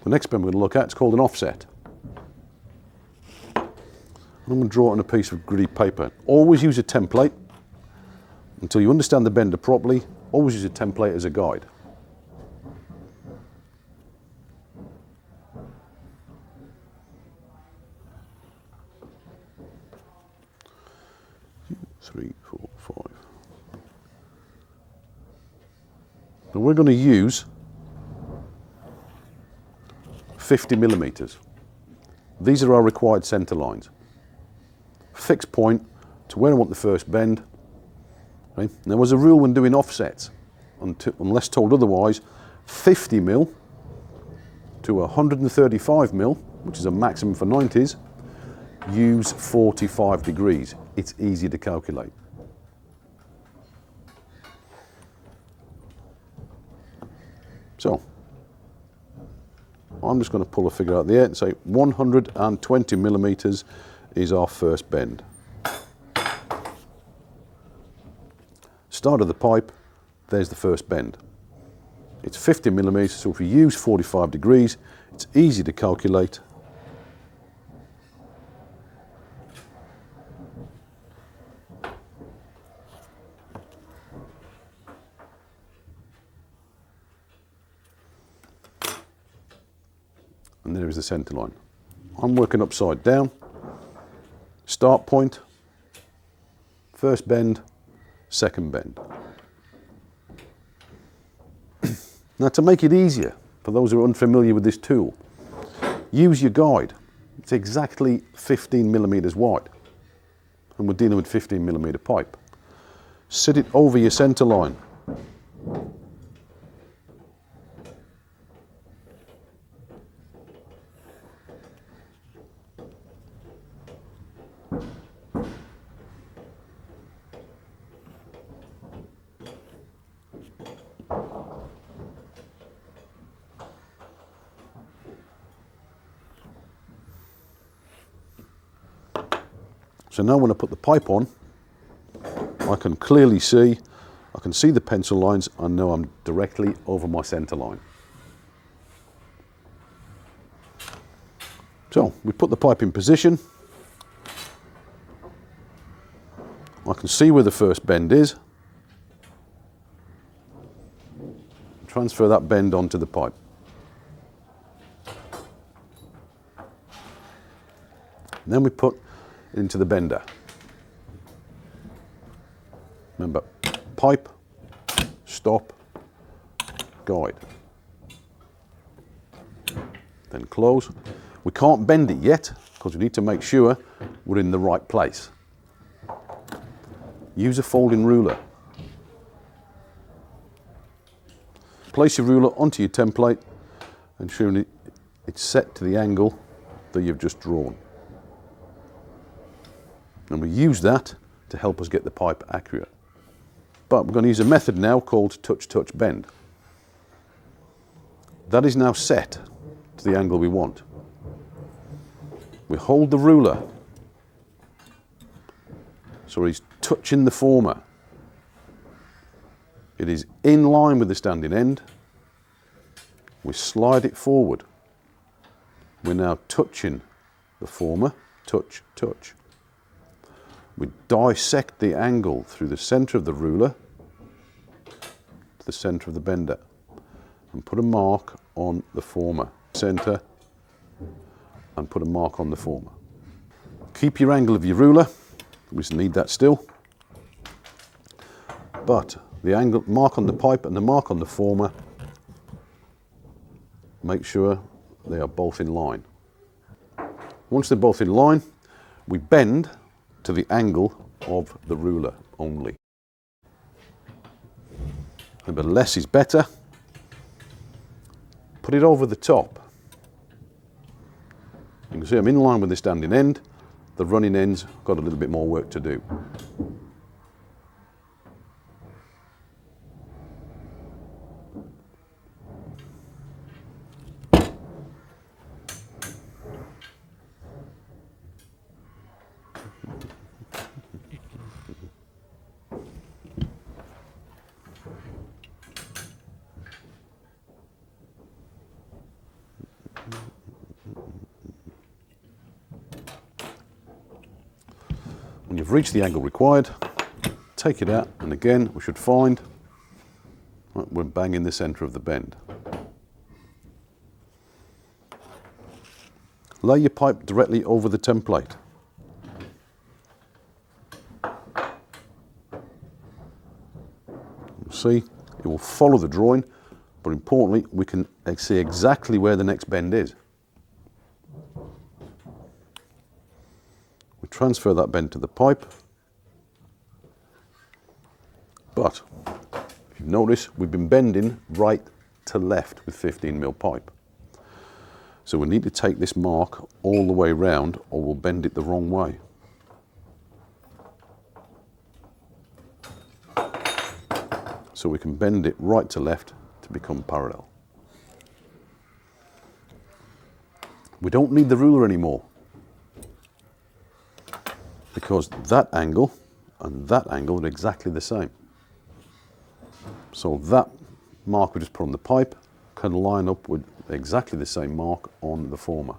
The next bend we're going to look at is called an offset. I'm going to draw it on a piece of gritty paper. Always use a template. Until you understand the bender properly, always use a template as a guide. Three, four, five. And we're going to use 50 millimeters. These are our required center lines. Fixed point to where I want the first bend. Okay. Now, there's a rule when doing offsets, unless told otherwise, 50 mil to 135 mil, which is a maximum for 90s, use 45 degrees. It's easy to calculate. So, I'm just going to pull a figure out of the air and say 120 millimeters is our first bend. Start of the pipe, there's the first bend. It's 50 millimeters, so if we use 45 degrees, it's easy to calculate. And there is the center line. I'm working upside down. Start point, first bend, second bend. Now, to make it easier for those who are unfamiliar with this tool, use your guide. It's exactly 15 millimeters wide, and we're dealing with 15 millimeter pipe. Sit it over your center line. So now when I put the pipe on, I can clearly see, I can see the pencil lines. I know I'm directly over my center line. So we put the pipe in position. I can see where the first bend is. Transfer that bend onto the pipe. And then we put into the bender. Remember, pipe, stop, guide. Then close. We can't bend it yet because we need to make sure we're in the right place. Use a folding ruler. Place your ruler onto your template, ensuring it's set to the angle that you've just drawn. And we use that to help us get the pipe accurate. But we're going to use a method now called touch-touch bend. That is now set to the angle we want. We hold the ruler so he's touching the former. It is in line with the standing end. We slide it forward. We're now touching the former, touch, touch. We dissect the angle through the center of the ruler to the center of the bender and put a mark on the former. Center and put a mark on the former. Keep your angle of your ruler. We just need that still. But the angle, mark on the pipe and the mark on the former, make sure they are both in line. Once they're both in line, we bend to the angle of the ruler only. But less is better. Put it over the top. You can see I'm in line with the standing end. The running end's got a little bit more work to do. When you've reached the angle required, take it out, and again we should find we're bang in the centre of the bend. Lay your pipe directly over the template. See, it will follow the drawing, but importantly we can see exactly where the next bend is. We transfer that bend to the pipe, but if you notice we've been bending right to left with 15mm pipe. So we need to take this mark all the way round or we'll bend it the wrong way. So we can bend it right to left to become parallel. We don't need the ruler anymore because that angle and that angle are exactly the same. So that mark we just put on the pipe can line up with exactly the same mark on the former.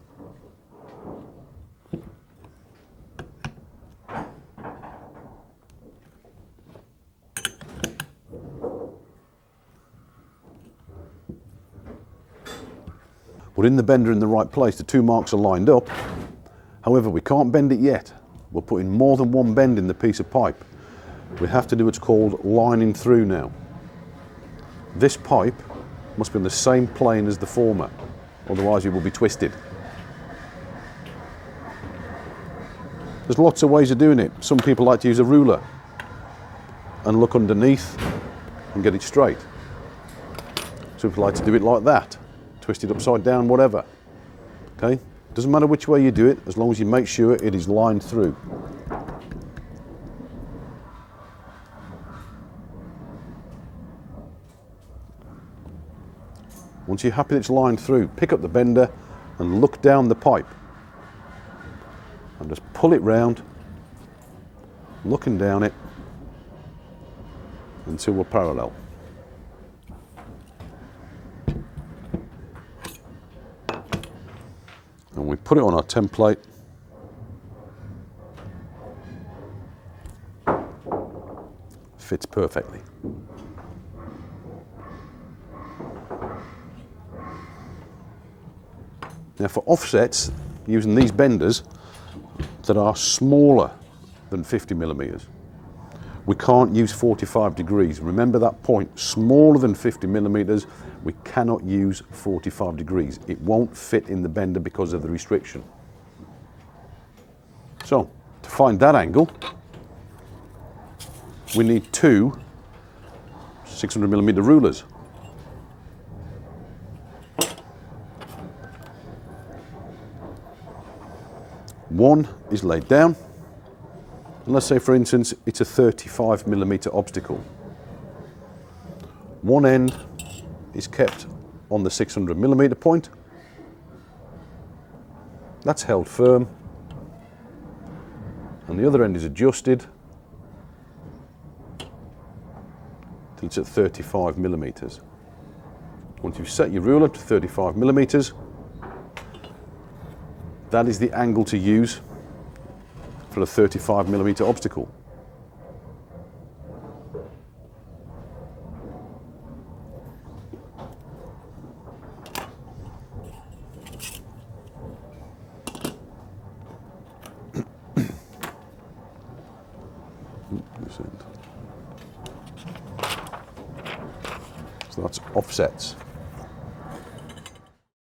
We're in the bender in the right place, the two marks are lined up. However, we can't bend it yet. We're putting more than one bend in the piece of pipe. We have to do what's called lining through now. This pipe must be on the same plane as the former, otherwise it will be twisted. There's lots of ways of doing it. Some people like to use a ruler and look underneath and get it straight. Some people like to do it like that, twist it upside down, whatever. Okay? Doesn't matter which way you do it, as long as you make sure it is lined through. Once you're happy that it's lined through, pick up the bender and look down the pipe. And just pull it round, looking down it until we're parallel. And we put it on our template. Fits perfectly. Now for offsets, using these benders that are smaller than 50mm, we can't use 45 degrees. Remember that point, smaller than 50mm, we cannot use 45 degrees. It won't fit in the bender because of the restriction. So, to find that angle, we need two 600mm rulers. One is laid down, and let's say for instance it's a 35mm obstacle. One end is kept on the 600mm point, that's held firm, and the other end is adjusted till it's at 35mm. Once you've set your ruler to 35mm, that is the angle to use for a 35mm obstacle. So that's offsets.